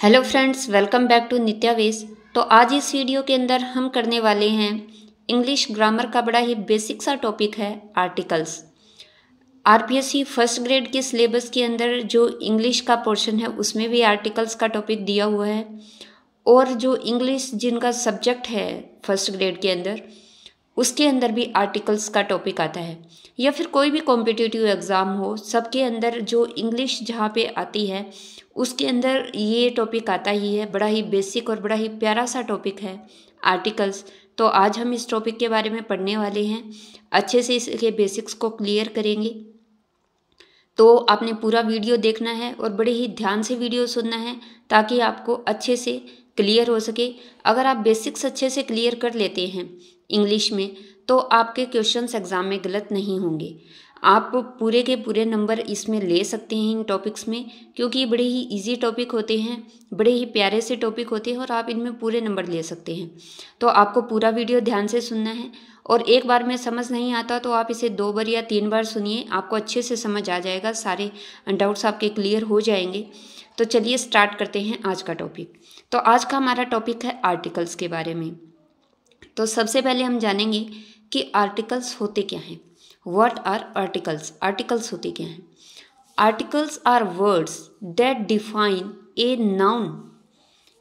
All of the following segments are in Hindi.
Hello friends, welcome back to Nitya ways. तो आज इस वीडियो के अंदर हम करने वाले हैं इंग्लिश ग्रामर का बड़ा ही बेसिक सा टॉपिक है आर्टिकल्स। आरपीएससी फर्स्ट ग्रेड के सिलेबस के अंदर जो इंग्लिश का पोर्शन है उसमें भी आर्टिकल्स का टॉपिक दिया हुआ है, और जो इंग्लिश जिनका सब्जेक्ट है फर्स्ट ग्रेड के अंदर उसके अंदर भी आर्टिकल्स का टॉपिक आता है। या फिर कोई भी कॉम्पिटिटिव एग्ज़ाम हो, सबके अंदर जो इंग्लिश जहाँ पे आती है उसके अंदर ये टॉपिक आता ही है। बड़ा ही बेसिक और बड़ा ही प्यारा सा टॉपिक है आर्टिकल्स। तो आज हम इस टॉपिक के बारे में पढ़ने वाले हैं, अच्छे से इसके बेसिक्स को क्लियर करेंगे। तो आपने पूरा वीडियो देखना है और बड़े ही ध्यान से वीडियो सुनना है ताकि आपको अच्छे से क्लियर हो सके। अगर आप बेसिक्स अच्छे से क्लियर कर लेते हैं इंग्लिश में तो आपके क्वेश्चंस एग्ज़ाम में गलत नहीं होंगे। आप पूरे के पूरे नंबर इसमें ले सकते हैं इन टॉपिक्स में, क्योंकि ये बड़े ही इजी टॉपिक होते हैं, बड़े ही प्यारे से टॉपिक होते हैं और आप इनमें पूरे नंबर ले सकते हैं। तो आपको पूरा वीडियो ध्यान से सुनना है, और एक बार में समझ नहीं आता तो आप इसे 2 बार या 3 बार सुनिए, आपको अच्छे से समझ आ जाएगा, सारे डाउट्स आपके क्लियर हो जाएंगे। तो चलिए स्टार्ट करते हैं आज का टॉपिक। तो आज का हमारा टॉपिक है आर्टिकल्स के बारे में। तो सबसे पहले हम जानेंगे कि आर्टिकल्स होते क्या हैं। What are articles? आर्टिकल्स होते क्या हैं? Articles are words that define a noun.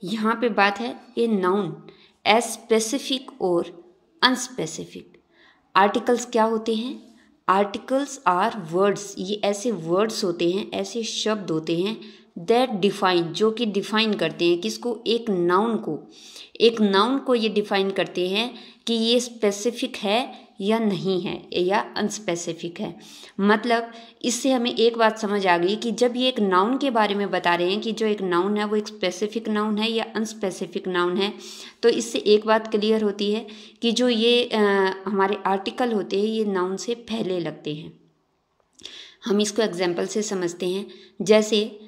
यहाँ पे बात है ए नाउन एज स्पेसिफिक और अनस्पेसिफिक। आर्टिकल्स क्या होते हैं? आर्टिकल्स आर वर्ड्स, ये ऐसे वर्ड्स होते हैं, ऐसे शब्द होते हैं दैट डिफाइन, जो कि डिफाइन करते हैं किसको? एक नाउन को। एक नाउन को ये डिफाइन करते हैं कि ये स्पेसिफिक है या नहीं है, या अनस्पेसिफिक है। मतलब इससे हमें एक बात समझ आ गई कि जब ये एक नाउन के बारे में बता रहे हैं कि जो एक नाउन है वो एक स्पेसिफिक नाउन है या अनस्पेसिफिक नाउन है, तो इससे एक बात क्लियर होती है कि जो ये हमारे आर्टिकल होते हैं ये नाउन से पहले लगते हैं। हम इसको एग्जाम्पल से समझते हैं। जैसे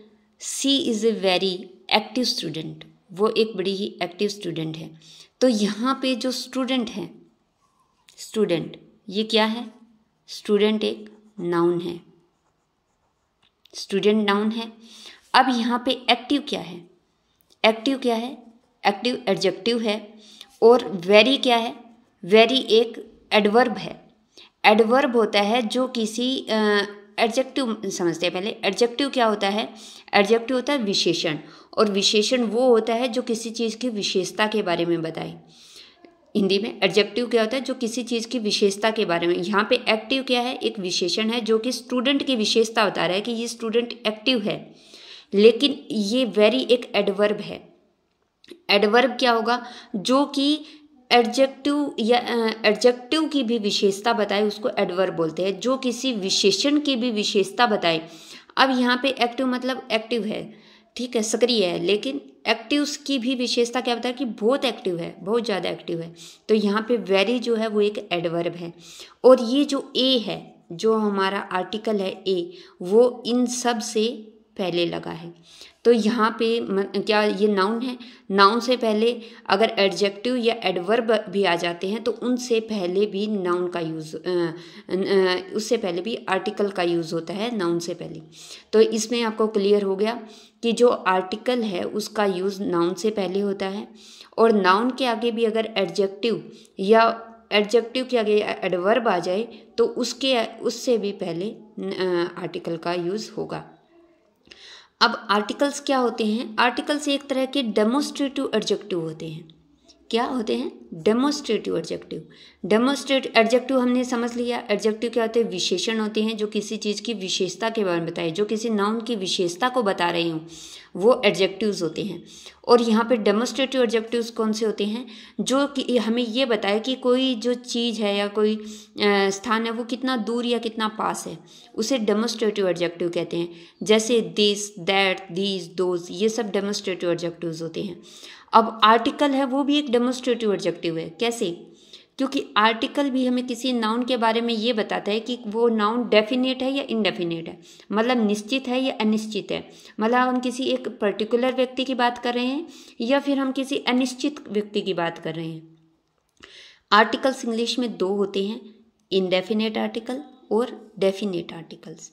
she is a very active student, वो एक बड़ी ही एक्टिव स्टूडेंट है। तो यहाँ पे जो स्टूडेंट है, स्टूडेंट ये क्या है? स्टूडेंट एक नाउन है, स्टूडेंट नाउन है। अब यहाँ पे एक्टिव क्या है? एक्टिव क्या है? एक्टिव एडजेक्टिव है। और वेरी क्या है? वेरी एक एडवर्ब है। एडवर्ब होता है जो किसी एडजेक्टिव समझते हैं पहले। एडजेक्टिव क्या होता है? एडजेक्टिव होता है विशेषण, और विशेषण वो होता है जो किसी चीज़ की विशेषता के बारे में बताए। हिंदी में एडजेक्टिव क्या होता है? जो किसी चीज़ की विशेषता के बारे में। यहाँ पे एक्टिव क्या है? एक विशेषण है जो कि स्टूडेंट की विशेषता बता रहा है कि ये स्टूडेंट एक्टिव है। लेकिन ये वेरी एक एडवर्ब है। एडवर्ब क्या होगा? जो कि एडजेक्टिव या एडजेक्टिव की भी विशेषता बताए उसको एडवर्ब बोलते हैं, जो किसी विशेषण की भी विशेषता बताए। अब यहाँ पे एक्टिव मतलब एक्टिव है, ठीक है, सक्रिय है, लेकिन एक्टिव की भी विशेषता क्या बताए? कि बहुत एक्टिव है, बहुत ज़्यादा एक्टिव है। तो यहाँ पे वेरी जो है वो एक एडवर्ब है। और ये जो ए है, जो हमारा आर्टिकल है ए, वो इन सब से पहले लगा है। तो यहाँ पे क्या ये नाउन है? नाउन से पहले अगर एडजेक्टिव या एडवर्ब भी आ जाते हैं तो उनसे पहले भी नाउन का यूज़, उससे पहले भी आर्टिकल का यूज़ होता है नाउन से पहले। तो इसमें आपको क्लियर हो गया कि जो आर्टिकल है उसका यूज़ नाउन से पहले होता है, और नाउन के आगे भी अगर एडजेक्टिव या एडजेक्टिव के आगे एडवर्ब आ जाए तो उससे भी पहले आर्टिकल का यूज़ होगा। अब आर्टिकल्स क्या होते हैं? आर्टिकल्स एक तरह के डेमोस्ट्रेटिव एडजेक्टिव होते हैं। क्या होते हैं? Demonstrative adjective. डेमोस्ट्रेटिव एडजेक्टिव हमने समझ लिया। एडजेक्टिव क्या होते हैं? विशेषण होते हैं जो किसी चीज़ की विशेषता के बारे में बताए, जो किसी नाउन की विशेषता को बता रहे हों, वो एडजेक्टिव्स होते हैं। और यहाँ पे डेमोस्ट्रेटिव एडजेक्टिव्स कौन से होते हैं? जो कि हमें ये बताए कि कोई जो चीज़ है या कोई स्थान है वो कितना दूर या कितना पास है, उसे डेमोस्ट्रेटिव एडजेक्टिव कहते हैं। जैसे दिस, दैट, दीज, दोज, ये सब डेमोस्ट्रेटिव एडजेक्टिव्स होते हैं। अब आर्टिकल है वो भी एक डेमोस्ट्रेटिव एडजेक्टिव है। कैसे? क्योंकि आर्टिकल भी हमें किसी नाउन के बारे में ये बताता है कि वो नाउन डेफिनेट है या इनडेफिनेट है, मतलब निश्चित है या अनिश्चित है। मतलब हम किसी एक पर्टिकुलर व्यक्ति की बात कर रहे हैं या फिर हम किसी अनिश्चित व्यक्ति की बात कर रहे हैं। आर्टिकल्स इंग्लिश में 2 होते हैं, इनडेफिनेट आर्टिकल और डेफिनेट आर्टिकल्स।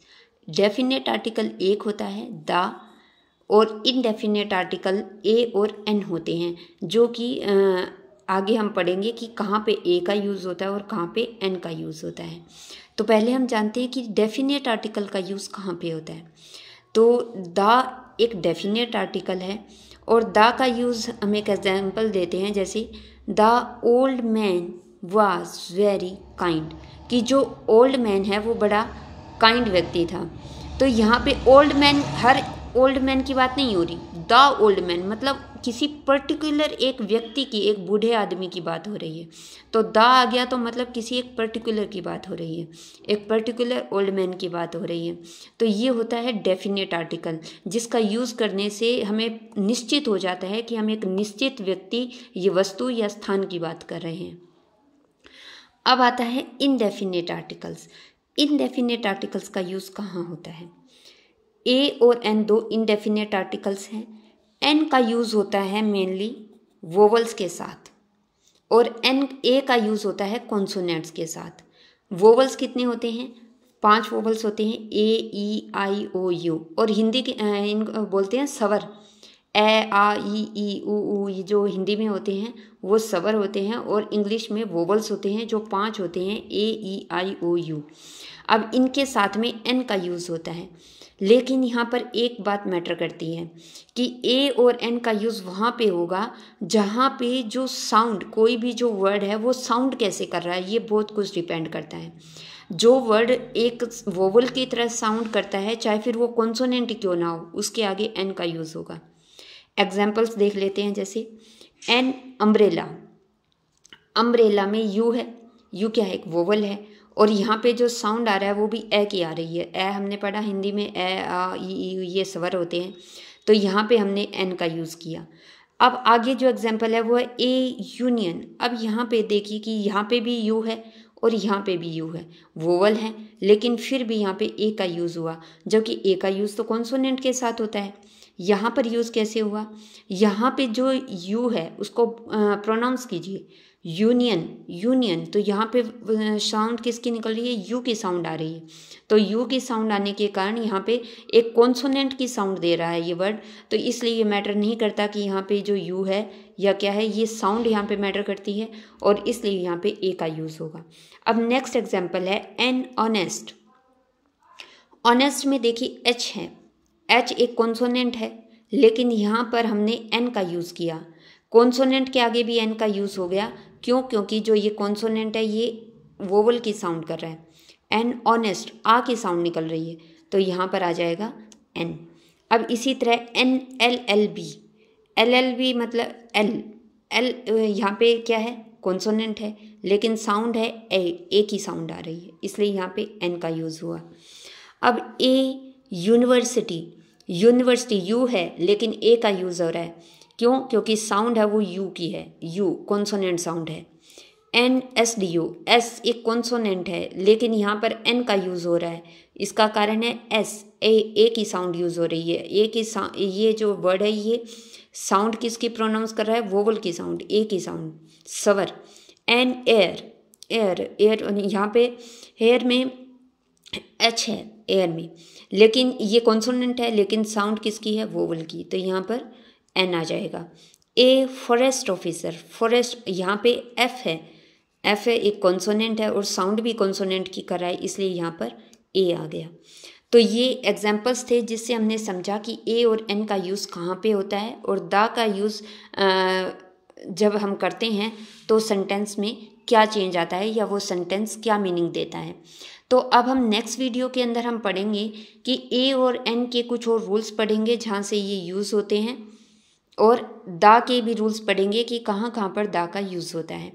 डेफिनेट आर्टिकल एक होता है द, और इनडेफिनेट आर्टिकल ए और एन होते हैं, जो कि आगे हम पढ़ेंगे कि कहाँ पे ए का यूज़ होता है और कहाँ पे एन का यूज़ होता है। तो पहले हम जानते हैं कि डेफिनेट आर्टिकल का यूज़ कहाँ पे होता है। तो द एक डेफिनेट आर्टिकल है और द का यूज़ हम एक एग्जाम्पल देते हैं, जैसे the old man was very kind, कि जो ओल्ड मैन है वो बड़ा काइंड व्यक्ति था। तो यहाँ पे old man, her old man की बात नहीं हो रही, द ओल्ड मैन मतलब किसी पर्टिकुलर एक व्यक्ति की, एक बूढ़े आदमी की बात हो रही है। तो द आ गया तो मतलब किसी एक पर्टिकुलर की बात हो रही है, एक पर्टिकुलर ओल्ड मैन की बात हो रही है। तो ये होता है डेफिनेट आर्टिकल, जिसका यूज़ करने से हमें निश्चित हो जाता है कि हम एक निश्चित व्यक्ति, ये वस्तु या स्थान की बात कर रहे हैं। अब आता है इनडेफिनेट आर्टिकल्स। इनडेफिनेट आर्टिकल्स का यूज़ कहाँ होता है? ए और एन दो इनडेफिनेट आर्टिकल्स हैं। एन का यूज़ होता है मेनली वोवल्स के साथ और ए का यूज़ होता है कॉन्सोनेंट्स के साथ। वोवल्स कितने होते हैं? 5 वोवल्स होते हैं, ए ई आई ओ यू, और हिंदी के इनको बोलते हैं स्वर। ए आ ई ऊ, ये जो हिंदी में होते हैं वो स्वर होते हैं, और इंग्लिश में वोवल्स होते हैं जो 5 होते हैं, ए ई आई ओ यू। अब इनके साथ में एन का यूज़ होता है, लेकिन यहाँ पर एक बात मैटर करती है कि ए और एन का यूज़ वहाँ पे होगा जहाँ पे जो साउंड, कोई भी जो वर्ड है वो साउंड कैसे कर रहा है, ये बहुत कुछ डिपेंड करता है। जो वर्ड एक वोवल की तरह साउंड करता है, चाहे फिर वो कॉन्सोनेंट क्यों ना हो, उसके आगे एन का यूज़ होगा। एग्जाम्पल्स देख लेते हैं, जैसे एन अम्ब्रेला। अम्ब्रेला में यू है, यू क्या है? एक वोवल है, और यहाँ पे जो साउंड आ रहा है वो भी ए की आ रही है। ए हमने पढ़ा हिंदी में, ए आ ई ये स्वर होते हैं, तो यहाँ पे हमने एन का यूज़ किया। अब आगे जो एग्जाम्पल है वो है ए यूनियन। अब यहाँ पे देखिए कि यहाँ पे भी यू है और यहाँ पे भी यू है, वोवल है, लेकिन फिर भी यहाँ पे ए का यूज़ हुआ, जबकि ए का यूज़ तो कॉन्सोनेंट के साथ होता है। यहाँ पर यूज़ कैसे हुआ? यहाँ पे जो यू है उसको प्रोनाउंस कीजिए, यूनियन, यूनियन। तो यहाँ पे साउंड किसकी निकल रही है? यू की साउंड आ रही है। तो यू की साउंड आने के कारण यहाँ पे एक कॉन्सोनेंट की साउंड दे रहा है ये वर्ड, तो इसलिए ये मैटर नहीं करता कि यहाँ पे जो यू है या क्या है, ये साउंड यहाँ पे मैटर करती है, और इसलिए यहाँ पे ए का यूज़ होगा। अब नेक्स्ट एग्जाम्पल है एन ऑनेस्ट। ऑनेस्ट में देखिए एच है, एच एक कॉन्सोनेंट है, लेकिन यहाँ पर हमने एन का यूज़ किया। कॉन्सोनेंट के आगे भी एन का यूज़ हो गया, क्यों? क्योंकि जो ये कॉन्सोनेंट है ये वोवल की साउंड कर रहा है। एन ऑनेस्ट, आ की साउंड निकल रही है, तो यहाँ पर आ जाएगा एन। अब इसी तरह an L L B. L L B मतलब एल, एल यहाँ पे क्या है? कॉन्सोनेंट है, लेकिन साउंड है ए की साउंड आ रही है, इसलिए यहाँ पे एन का यूज़ हुआ। अब ए यूनिवर्सिटी। यूनिवर्सिटी यू है, लेकिन ए का यूज़ हो रहा है, क्यों? क्योंकि साउंड है वो यू की है, यू कॉन्सोनेंट साउंड है। An S D U, S एक कॉन्सोनेंट है, लेकिन यहाँ पर एन का यूज़ हो रहा है, इसका कारण है एस, ए की साउंड यूज़ हो रही है। ए की ये जो वर्ड है ये साउंड किसकी प्रोनाउंस कर रहा है? वोवल की साउंड, ए की साउंड, स्वर। एन एयर, एयर, एयर यहाँ पे हेयर में एच है एयर में, लेकिन ये कॉन्सोनेंट है, लेकिन साउंड किसकी है? वोवल की, तो यहाँ पर एन आ जाएगा। A forest officer. फॉरेस्ट यहाँ पे एफ है, एफ है एक कॉन्सोनेंट है और साउंड भी कॉन्सोनेंट की कर रहा है, इसलिए यहाँ पर ए आ गया। तो ये एग्जाम्पल्स थे जिससे हमने समझा कि ए और एन का यूज़ कहाँ पे होता है, और द का यूज़ जब हम करते हैं तो सेंटेंस में क्या चेंज आता है, या वो सेंटेंस क्या मीनिंग देता है। तो अब हम नेक्स्ट वीडियो के अंदर हम पढ़ेंगे कि ए और एन के कुछ और रूल्स पढ़ेंगे जहाँ से ये यूज़ होते हैं, और दा के भी रूल्स पढ़ेंगे कि कहाँ कहाँ पर दा का यूज़ होता है।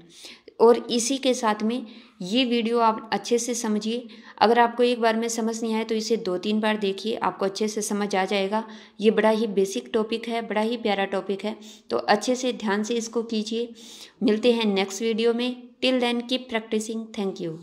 और इसी के साथ में ये वीडियो आप अच्छे से समझिए। अगर आपको एक बार में समझ नहीं आए तो इसे 2-3 बार देखिए, आपको अच्छे से समझ आ जाएगा। ये बड़ा ही बेसिक टॉपिक है, बड़ा ही प्यारा टॉपिक है, तो अच्छे से ध्यान से इसको कीजिए। मिलते हैं नेक्स्ट वीडियो में। Till then keep practicing. Thank you.